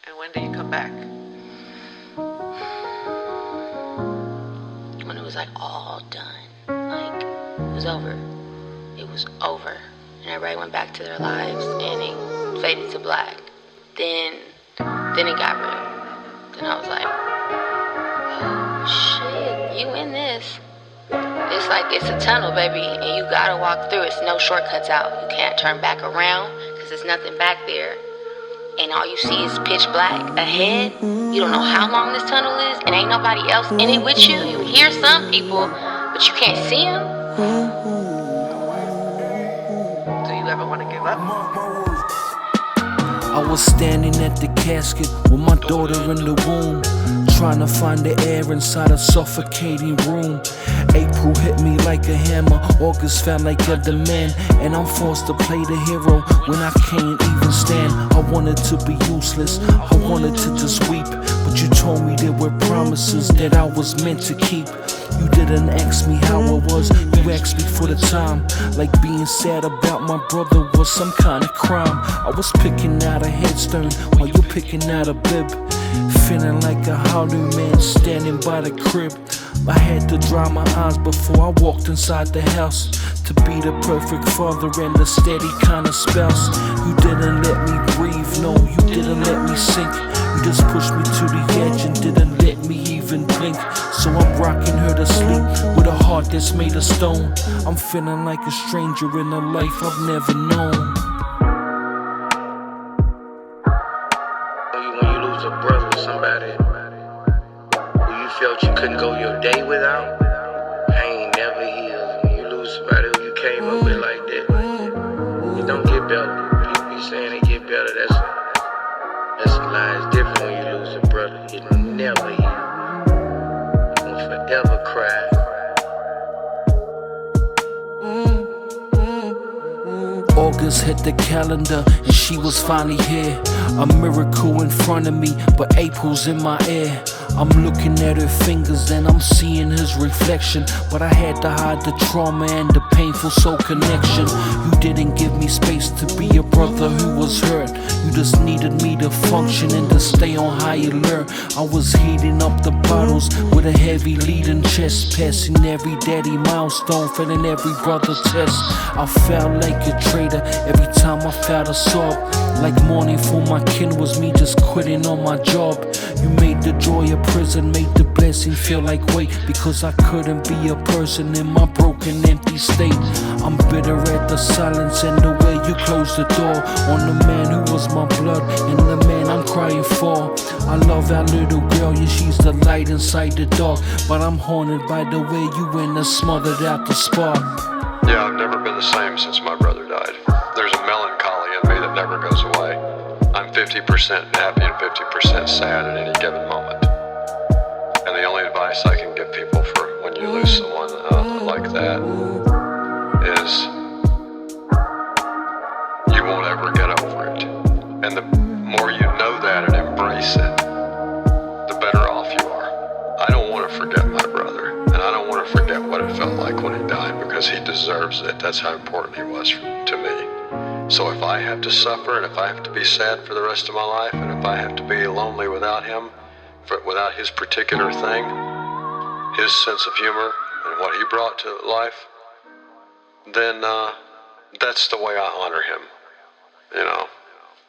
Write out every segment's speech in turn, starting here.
And when do you come back? When it was like all done. Like, it was over. It was over. And everybody went back to their lives and it faded to black. Then it got real. Then I was like, oh shit, you in this. It's like it's a tunnel, baby, and you gotta walk through it. It's no shortcuts out. You can't turn back around because there's nothing back there. And all you see is pitch black ahead. You don't know how long this tunnel is, and ain't nobody else in it with you. You hear some people, but you can't see them. Do you ever want to give up? I was standing at the casket with my daughter in the womb, trying to find the air inside a suffocating room. April hit me like a hammer, August felt like a demand, and I'm forced to play the hero when I can't even stand. I wanted to be useless, I wanted to just weep, but you told me there were promises that I was meant to keep. You didn't ask me how I was, you asked me for the time. Like being sad about my brother was some kind of crime. I was picking out a headstone while you picking out a bib, feeling like a hollow man standing by the crib. I had to dry my eyes before I walked inside the house, to be the perfect father and the steady kind of spouse. You didn't let me breathe, no, you didn't let me sink. You just pushed me to the edge and didn't let me even blink. So I'm rocking her to sleep with a heart that's made of stone. I'm feeling like a stranger in a life I've never known. When you lose a brother or somebody who you felt you couldn't go your day without, pain never heals. When you lose somebody who you came up with like that, it don't get better. People be saying it get better. That's a lie. It's different when you lose a brother. It never heals. You gon' forever cry. August hit the calendar and she was finally here. A miracle in front of me, but April's in my ear. I'm looking at her fingers and I'm seeing his reflection, but I had to hide the trauma and the painful soul connection. You didn't give me space to be a brother who was hurt. You just needed me to function and to stay on high alert. I was heating up the bottles with a heavy leading chest, passing every daddy milestone, failing every brother test. I felt like a traitor every time I felt a sob, like mourning for my kin was me just quitting on my job. You made the joy of prison, made the blessing feel like weight, because I couldn't be a person in my broken, empty state. I'm bitter at the silence and the way you closed the door on the man who was my blood and the man I'm crying for. I love our little girl, yeah, she's the light inside the dark, but I'm haunted by the way you went and smothered out the spark. Yeah, I've never been the same since my brother died. There's a melancholy in me that never goes away. I'm 50% happy and 50% sad at any given moment. And the only advice I can give people for when you lose someone like that is you won't ever get over it. And the more you know that and embrace it, the better off you are. I don't want to forget my brother, and I don't want to forget what it felt like when he died, because he deserves it. That's how important he was to me. So if I have to suffer, and if I have to be sad for the rest of my life, and if I have to be lonely without him, without his particular thing, his sense of humor and what he brought to life, then that's the way I honor him. You know,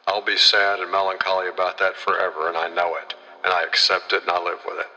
I'll be sad and melancholy about that forever, and I know it, and I accept it, and I live with it.